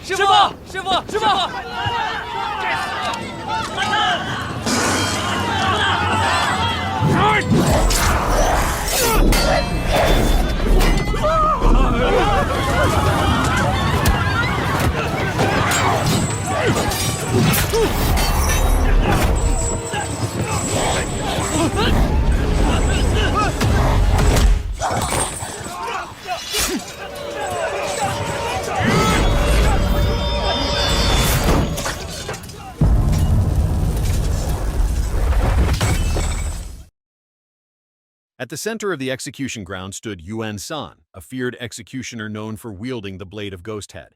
师傅，师傅，师傅！At the center of the execution ground stood Yuan San, a feared executioner known for wielding the blade of Ghosthead.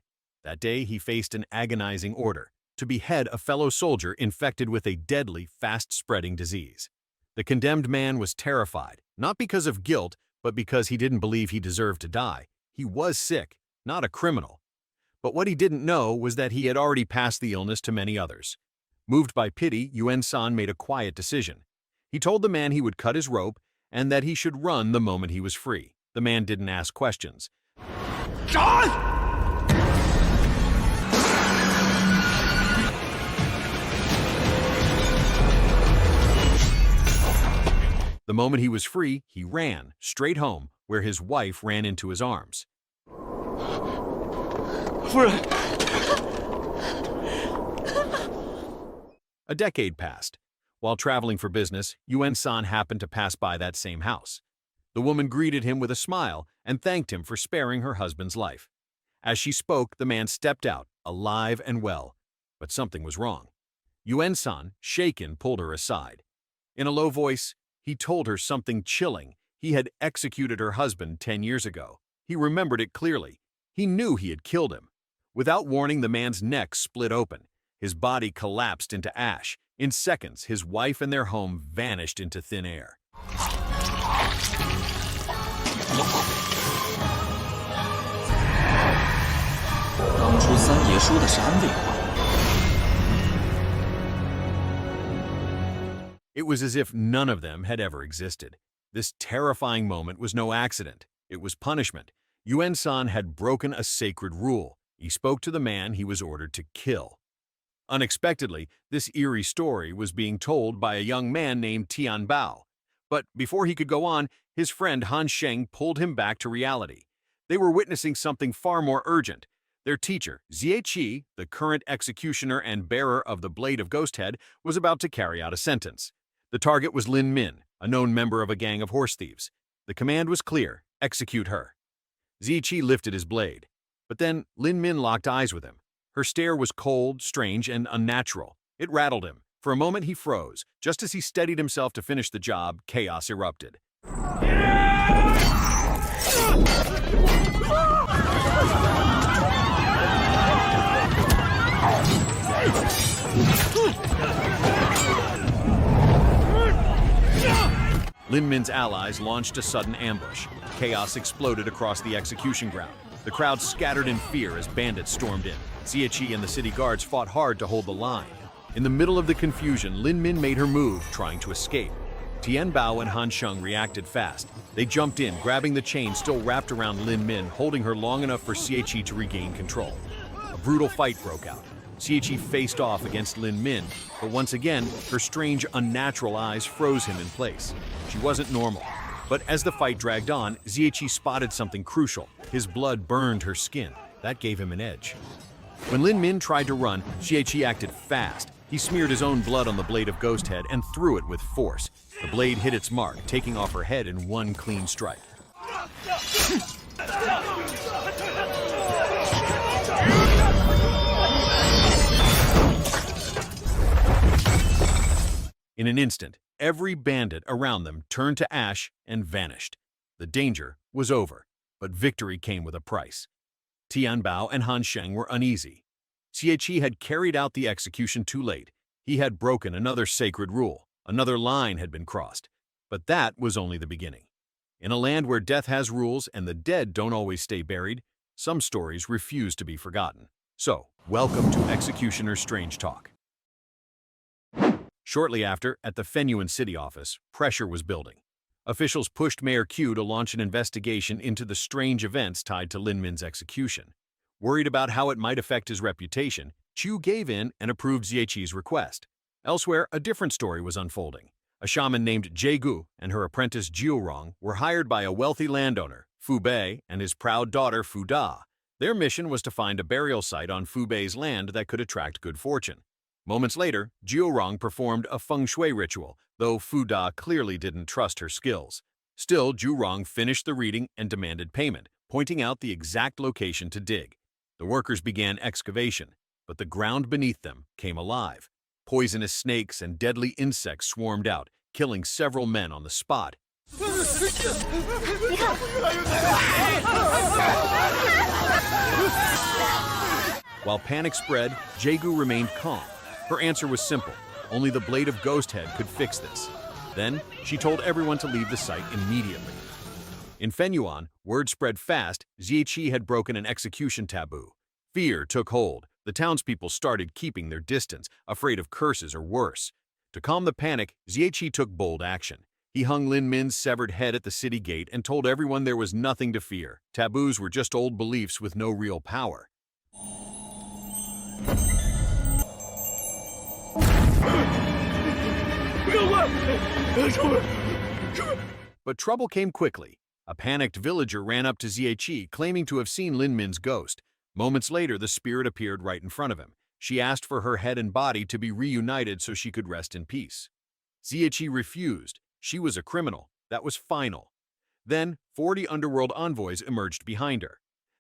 That day, he faced an agonizing order to behead a fellow soldier infected with a deadly, fast-spreading disease. The condemned man was terrified, not because of guilt, but because he didn't believe he deserved to die. He was sick, not a criminal. But what he didn't know was that he had already passed the illness to many others. Moved by pity, Yuan San made a quiet decision. He told the man he would cut his rope and that he should run the moment he was free. The man didn't ask questions. John! The moment he was free, he ran, straight home, where his wife ran into his arms. A decade passed. While traveling for business, Yuan San happened to pass by that same house. The woman greeted him with a smile and thanked him for sparing her husband's life. As she spoke, the man stepped out, alive and well. But something was wrong. Yuan San, shaken, pulled her aside. In a low voice, he told her something chilling. He had executed her husband 10 years ago. He remembered it clearly. He knew he had killed him. Without warning, the man's neck split open. His body collapsed into ash. In seconds, his wife and their home vanished into thin air. It was as if none of them had ever existed. This terrifying moment was no accident. It was punishment. Yuan San had broken a sacred rule. He spoke to the man he was ordered to kill. Unexpectedly, this eerie story was being told by a young man named Tian Bao. But before he could go on, his friend Han Sheng pulled him back to reality. They were witnessing something far more urgent. Their teacher, Xie Qi, the current executioner and bearer of the Blade of Ghosthead, was about to carry out a sentence. The target was Lin Min, a known member of a gang of horse thieves. The command was clear: execute her. Xie Qi lifted his blade. But then Lin Min locked eyes with him. Her stare was cold, strange, and unnatural. It rattled him. For a moment he froze. Just as he steadied himself to finish the job, chaos erupted. Lin Min's allies launched a sudden ambush. Chaos exploded across the execution ground. The crowd scattered in fear as bandits stormed in. Xie Qi and the city guards fought hard to hold the line. In the middle of the confusion, Lin Min made her move, trying to escape. Tian Bao and Han Sheng reacted fast. They jumped in, grabbing the chain still wrapped around Lin Min, holding her long enough for Xie Qi to regain control. A brutal fight broke out. Xie Qi faced off against Lin Min, but once again, her strange, unnatural eyes froze him in place. She wasn't normal. But as the fight dragged on, Xie Qi spotted something crucial. His blood burned her skin. That gave him an edge. When Lin Min tried to run, Xie Qi acted fast. He smeared his own blood on the blade of Ghosthead and threw it with force. The blade hit its mark, taking off her head in one clean strike. In an instant, every bandit around them turned to ash and vanished. The danger was over, but victory came with a price. Tian Bao and Han Sheng were uneasy. Xie Qi had carried out the execution too late. He had broken another sacred rule. Another line had been crossed. But that was only the beginning. In a land where death has rules and the dead don't always stay buried, some stories refuse to be forgotten. So, welcome to Executioner's Strange Talk. Shortly after, at the Fenyuan city office, pressure was building. Officials pushed Mayor Q to launch an investigation into the strange events tied to Lin Min's execution. Worried about how it might affect his reputation, Chu gave in and approved Xie Qi's request. Elsewhere, a different story was unfolding. A shaman named Jie Gu and her apprentice Jiurong were hired by a wealthy landowner, Fu Bei, and his proud daughter Fu Da. Their mission was to find a burial site on Fu Bei's land that could attract good fortune. Moments later, Jiurong performed a feng shui ritual, though Fu Da clearly didn't trust her skills. Still, Jiurong finished the reading and demanded payment, pointing out the exact location to dig. The workers began excavation, but the ground beneath them came alive. Poisonous snakes and deadly insects swarmed out, killing several men on the spot. While panic spread, Jie Gu remained calm. Her answer was simple. Only the blade of Ghosthead could fix this. Then, she told everyone to leave the site immediately. In Fenyuan, word spread fast Xie Qi had broken an execution taboo. Fear took hold. The townspeople started keeping their distance, afraid of curses or worse. To calm the panic, Xie Qi took bold action. He hung Lin Min's severed head at the city gate and told everyone there was nothing to fear. Taboos were just old beliefs with no real power. But trouble came quickly. A panicked villager ran up to Xie Qi, claiming to have seen Lin Min's ghost. Moments later, the spirit appeared right in front of him. She asked for her head and body to be reunited so she could rest in peace. Xie Qi refused. She was a criminal. That was final. Then, 40 underworld envoys emerged behind her.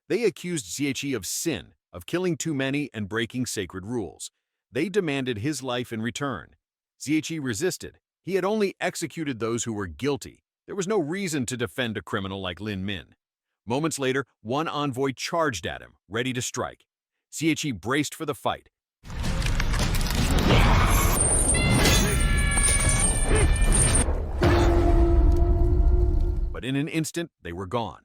They accused Xie Qi of sin, of killing too many and breaking sacred rules. They demanded his life in return. Xie Qi resisted. He had only executed those who were guilty. There was no reason to defend a criminal like Lin Min. Moments later, one envoy charged at him, ready to strike. Xie Qi braced for the fight. But in an instant, they were gone.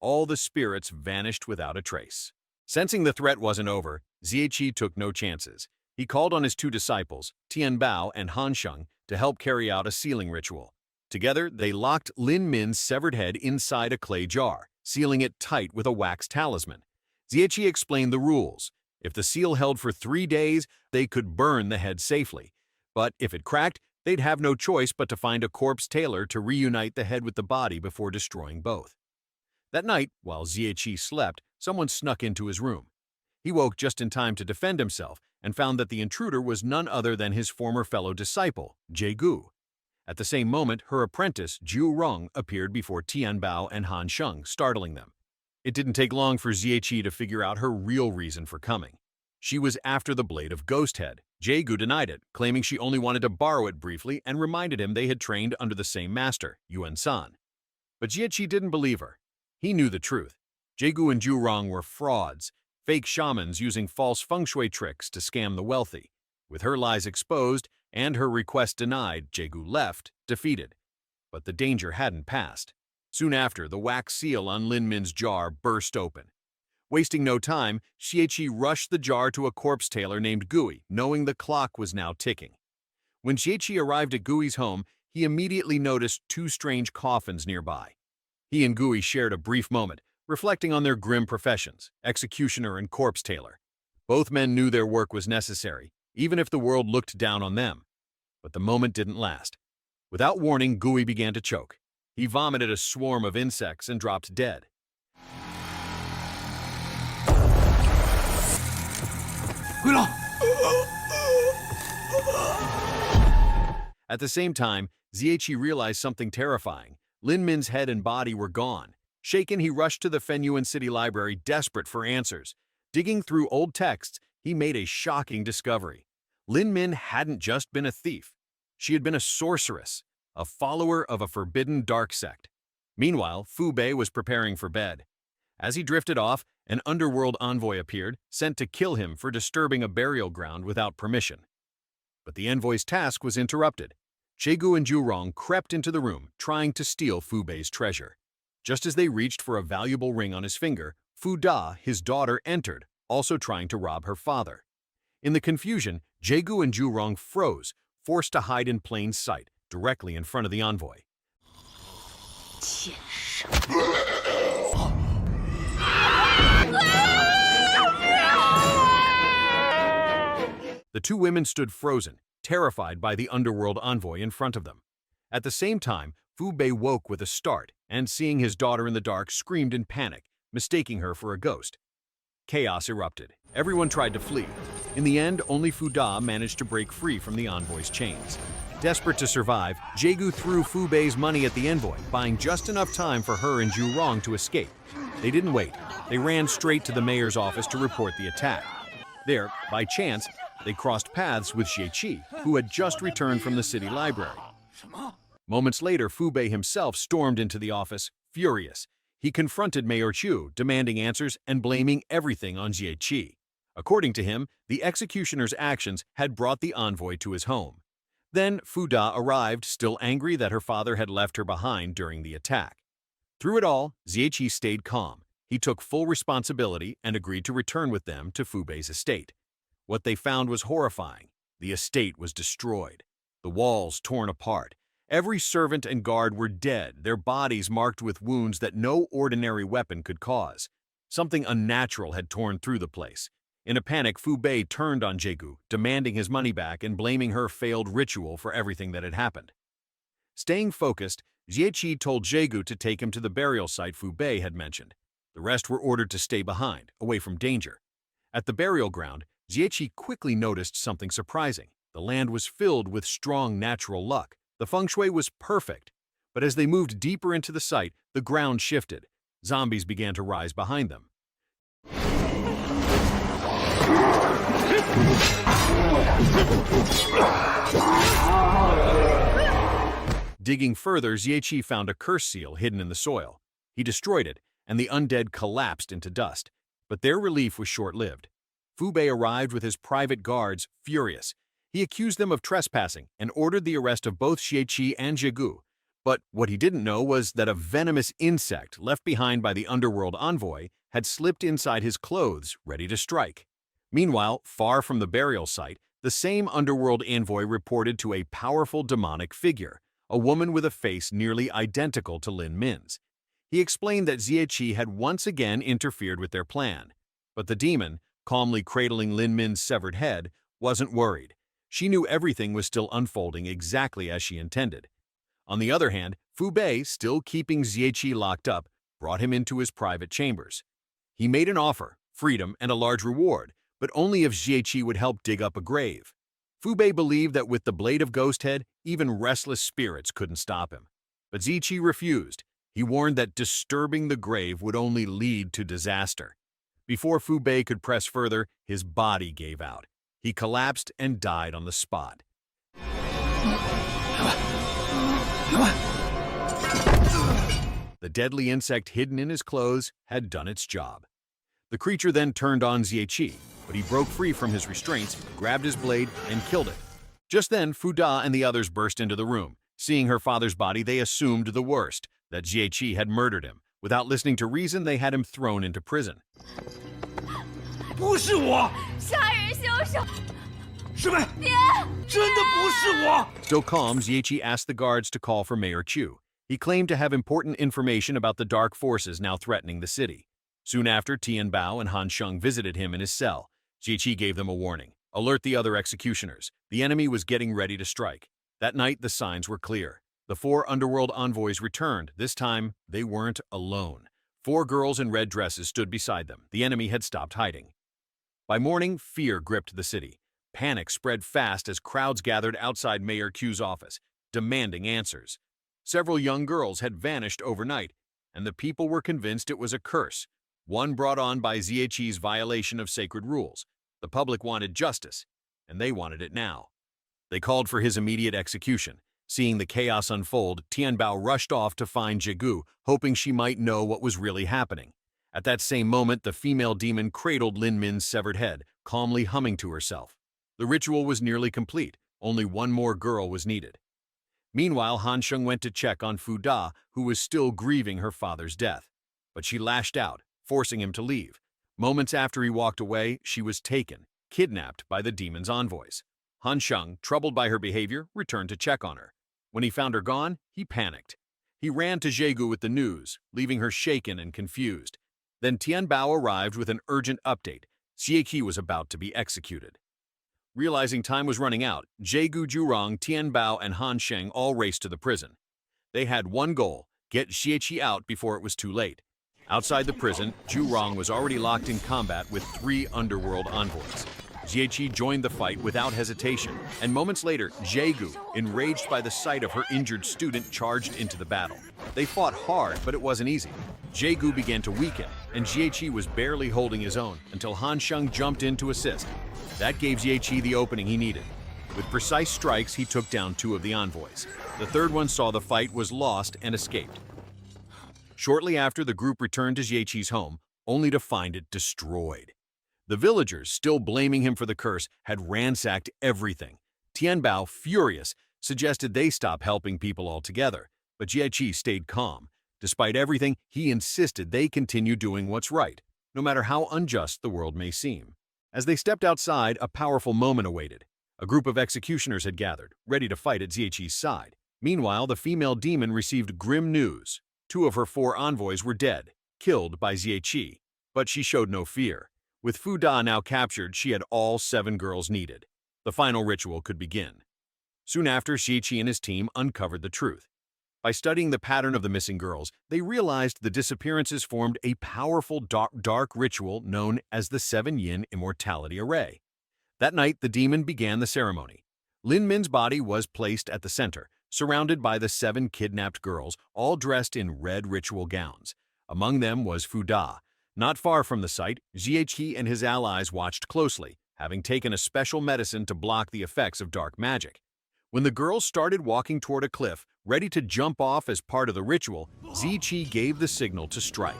All the spirits vanished without a trace. Sensing the threat wasn't over, Xie Qi took no chances. He called on his two disciples, Tian Bao and Han Sheng, to help carry out a sealing ritual. Together, they locked Lin Min's severed head inside a clay jar, sealing it tight with a wax talisman. Xie Qi explained the rules. If the seal held for 3 days, they could burn the head safely. But if it cracked, they'd have no choice but to find a corpse tailor to reunite the head with the body before destroying both. That night, while Xie Qi slept, someone snuck into his room. He woke just in time to defend himself and found that the intruder was none other than his former fellow disciple, Jie Gu. At the same moment, her apprentice, Jiurong, appeared before Tian Bao and Han Sheng, startling them. It didn't take long for Xie Qi to figure out her real reason for coming. She was after the blade of Ghosthead. Jie Gu denied it, claiming she only wanted to borrow it briefly and reminded him they had trained under the same master, Yuan San. But Xie Qi didn't believe her. He knew the truth. Jie Gu and Jiurong were frauds, fake shamans using false feng shui tricks to scam the wealthy. With her lies exposed and her request denied, Jie Gu left, defeated. But the danger hadn't passed. Soon after, the wax seal on Lin Min's jar burst open. Wasting no time, Xie Qi rushed the jar to a corpse tailor named Gui, knowing the clock was now ticking. When Xie Qi arrived at Gui's home, he immediately noticed 2 strange coffins nearby. He and Gui shared a brief moment, reflecting on their grim professions, executioner and corpse tailor. Both men knew their work was necessary, even if the world looked down on them. But the moment didn't last. Without warning, Gui began to choke. He vomited a swarm of insects and dropped dead. At the same time, Xie Qi realized something terrifying. Lin Min's head and body were gone. Shaken, he rushed to the Fenyuan City Library, desperate for answers. Digging through old texts, he made a shocking discovery. Lin Min hadn't just been a thief. She had been a sorceress, a follower of a forbidden dark sect. Meanwhile, Fu Bei was preparing for bed. As he drifted off, an underworld envoy appeared, sent to kill him for disturbing a burial ground without permission. But the envoy's task was interrupted. Jie Gu and Jiurong crept into the room, trying to steal Fu Bei's treasure. Just as they reached for a valuable ring on his finger, Fu Da, his daughter, entered, also trying to rob her father. In the confusion, Jie Gu and Jiurong froze, forced to hide in plain sight, directly in front of the envoy. The two women stood frozen, terrified by the underworld envoy in front of them. At the same time, Fu Bei woke with a start and, seeing his daughter in the dark, screamed in panic, mistaking her for a ghost. Chaos erupted. Everyone tried to flee. In the end, only Fu Da managed to break free from the envoy's chains. Desperate to survive, Xie Qi threw Fu Bei's money at the envoy, buying just enough time for her and Zhu Rong to escape. They didn't wait. They ran straight to the mayor's office to report the attack. There, by chance, they crossed paths with Xie Qi, who had just returned from the city library. Moments later, Fu Bei himself stormed into the office, furious. He confronted Mayor Chu, demanding answers and blaming everything on Xie Qi. According to him, the executioner's actions had brought the envoy to his home. Then Fu Da arrived, still angry that her father had left her behind during the attack. Through it all, Xie Qi stayed calm. He took full responsibility and agreed to return with them to Fu Bei's estate. What they found was horrifying. The estate was destroyed. The walls torn apart. Every servant and guard were dead, their bodies marked with wounds that no ordinary weapon could cause. Something unnatural had torn through the place. In a panic, Fu Bei turned on Xie Qi, demanding his money back and blaming her failed ritual for everything that had happened. Staying focused, Xie Qi told Xie Qi to take him to the burial site Fu Bei had mentioned. The rest were ordered to stay behind, away from danger. At the burial ground, Xie Qi quickly noticed something surprising. The land was filled with strong natural luck. The feng shui was perfect. But as they moved deeper into the site, the ground shifted. Zombies began to rise behind them. Digging further, Xie Qi found a curse seal hidden in the soil. He destroyed it, and the undead collapsed into dust. But their relief was short-lived. Fu Bei arrived with his private guards, furious. He accused them of trespassing and ordered the arrest of both Xie Qi and Xie Qi. But what he didn't know was that a venomous insect left behind by the underworld envoy had slipped inside his clothes, ready to strike. Meanwhile, far from the burial site, the same underworld envoy reported to a powerful demonic figure, a woman with a face nearly identical to Lin Min's. He explained that Xie Qi had once again interfered with their plan. But the demon, calmly cradling Lin Min's severed head, wasn't worried. She knew everything was still unfolding exactly as she intended. On the other hand, Fu Bei, still keeping Xie Qi locked up, brought him into his private chambers. He made an offer, freedom and a large reward, but only if Xie Qi would help dig up a grave. Fu Bei believed that with the blade of Ghosthead, even restless spirits couldn't stop him. But Xie Qi refused. He warned that disturbing the grave would only lead to disaster. Before Fu Bei could press further, his body gave out. He collapsed and died on the spot. The deadly insect hidden in his clothes had done its job. The creature then turned on Xie Qi, but he broke free from his restraints, grabbed his blade, and killed it. Just then, Fu Da and the others burst into the room. Seeing her father's body, they assumed the worst, that Xie Qi had murdered him. Without listening to reason, they had him thrown into prison. 不是我，杀人凶手，师妹，真的不是我。 Still calm, Xie Qi asked the guards to call for Mayor Chu. He claimed to have important information about the dark forces now threatening the city. Soon after, Tian Bao and Han Sheng visited him in his cell. Xie Qi gave them a warning. Alert the other executioners. The enemy was getting ready to strike. That night, the signs were clear. The 4 underworld envoys returned. This time, they weren't alone. 4 girls in red dresses stood beside them. The enemy had stopped hiding. By morning, fear gripped the city. Panic spread fast as crowds gathered outside Mayor Q's office, demanding answers. Several young girls had vanished overnight, and the people were convinced it was a curse, one brought on by Xie Qi's violation of sacred rules. The public wanted justice, and they wanted it now. They called for his immediate execution. Seeing the chaos unfold, Tian Bao rushed off to find Xie Qi, hoping she might know what was really happening. At that same moment, the female demon cradled Lin Min's severed head, calmly humming to herself. The ritual was nearly complete. Only one more girl was needed. Meanwhile, Han Sheng went to check on Fu Da, who was still grieving her father's death. But she lashed out, forcing him to leave. Moments after he walked away, she was taken, kidnapped by the demon's envoys. Han Sheng, troubled by her behavior, returned to check on her. When he found her gone, he panicked. He ran to Xie Qi with the news, leaving her shaken and confused. Then Tian Bao arrived with an urgent update. Xie Qi was about to be executed. Realizing time was running out, Jegu Jurong, Tian Bao, and Han Sheng all raced to the prison. They had one goal: get Xie Qi out before it was too late. Outside the prison, Jurong was already locked in combat with 3 underworld envoys. Xie Qi joined the fight without hesitation, and moments later, Jegu, enraged by the sight of her injured student, charged into the battle. They fought hard, but it wasn't easy. Jegu began to weaken, and Xie Qi was barely holding his own until Han Sheng jumped in to assist. That gave Xie Qi the opening he needed. With precise strikes, he took down 2 of the envoys. The third one saw the fight was lost and escaped. Shortly after, the group returned to Xie Qi's home, only to find it destroyed. The villagers, still blaming him for the curse, had ransacked everything. Tian Bao, furious, suggested they stop helping people altogether, but Xie Qi stayed calm. Despite everything, he insisted they continue doing what's right, no matter how unjust the world may seem. As they stepped outside, a powerful moment awaited. A group of executioners had gathered, ready to fight at Xie Qi's side. Meanwhile, the female demon received grim news. 2 of her 4 envoys were dead, killed by Xie Qi. But she showed no fear. With Fu Da now captured, she had all 7 girls needed. The final ritual could begin. Soon after, Xie Qi and his team uncovered the truth. By studying the pattern of the missing girls, they realized the disappearances formed a powerful dark ritual known as the 7 Yin Immortality Array. That night, the demon began the ceremony. Lin Min's body was placed at the center, surrounded by the 7 kidnapped girls, all dressed in red ritual gowns. Among them was Fu Da. Not far from the site, Xie Qi and his allies watched closely, having taken a special medicine to block the effects of dark magic. When the girls started walking toward a cliff, ready to jump off as part of the ritual, Xie Qi gave the signal to strike.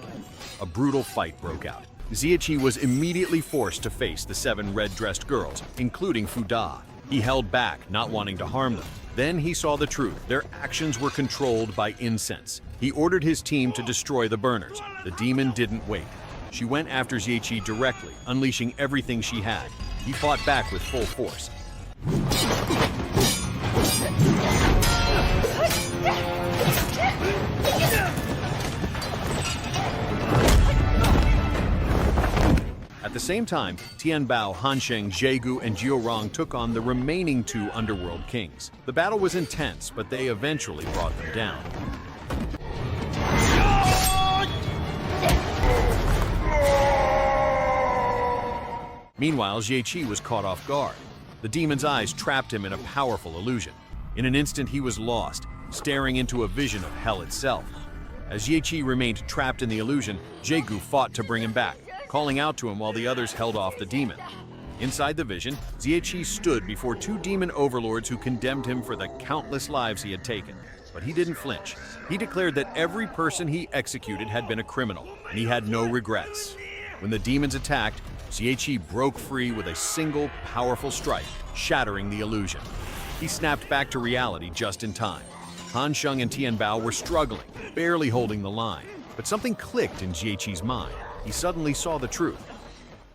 A brutal fight broke out. Xie Qi was immediately forced to face the 7 red-dressed girls, including Fu Da. He held back, not wanting to harm them. Then he saw the truth. Their actions were controlled by incense. He ordered his team to destroy the burners. The demon didn't wait. She went after Xie Qi directly, unleashing everything she had. He fought back with full force. At the same time, Tian Bao, Han Sheng, Jegu, and Jiurong took on the remaining 2 underworld kings. The battle was intense, but they eventually brought them down. Meanwhile, Xie Qi was caught off guard. The demon's eyes trapped him in a powerful illusion. In an instant, he was lost, staring into a vision of hell itself. As Xie Qi remained trapped in the illusion, Jegu fought to bring him back, calling out to him while the others held off the demon. Inside the vision, Xie Qi stood before 2 demon overlords who condemned him for the countless lives he had taken. But he didn't flinch. He declared that every person he executed had been a criminal, and he had no regrets. When the demons attacked, Xie Qi broke free with a single, powerful strike, shattering the illusion. He snapped back to reality just in time. Han Sheng and Tian Bao were struggling, barely holding the line. But something clicked in Xie Qi's mind. He suddenly saw the truth.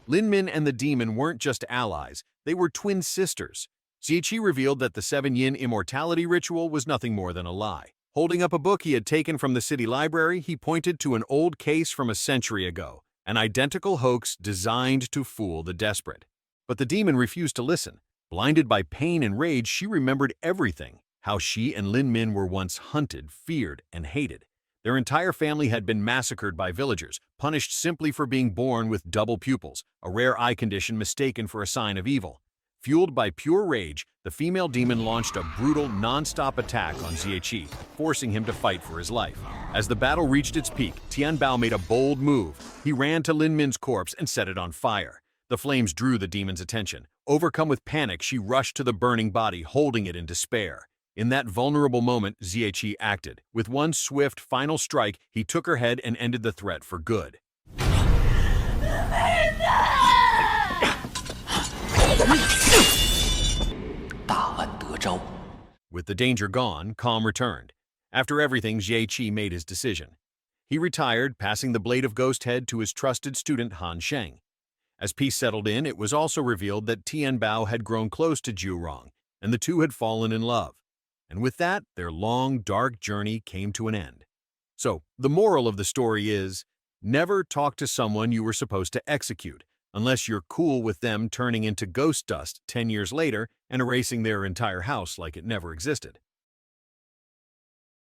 Lin Min and the demon weren't just allies, they were twin sisters. Xie Qi revealed that the 7 Yin immortality ritual was nothing more than a lie. Holding up a book he had taken from the city library, he pointed to an old case from a century ago, an identical hoax designed to fool the desperate. But the demon refused to listen. Blinded by pain and rage, she remembered everything, how she and Lin Min were once hunted, feared, and hated. Their entire family had been massacred by villagers, punished simply for being born with double pupils, a rare eye condition mistaken for a sign of evil. Fueled by pure rage, the female demon launched a brutal, non-stop attack on Xie Qi, forcing him to fight for his life. As the battle reached its peak, Tian Bao made a bold move. He ran to Lin Min's corpse and set it on fire. The flames drew the demon's attention. Overcome with panic, she rushed to the burning body, holding it in despair. In that vulnerable moment, Xie Qi acted. With one swift, final strike, he took her head and ended the threat for good. With the danger gone, calm returned. After everything, Xie Qi made his decision. He retired, passing the blade of ghost head to his trusted student Han Sheng. As peace settled in, it was also revealed that Tian Bao had grown close to Jurong, and the 2 had fallen in love. And with that, their long, dark journey came to an end. So, the moral of the story is, never talk to someone you were supposed to execute. unless you're cool with them turning into ghost dust 10 years later and erasing their entire house like it never existed.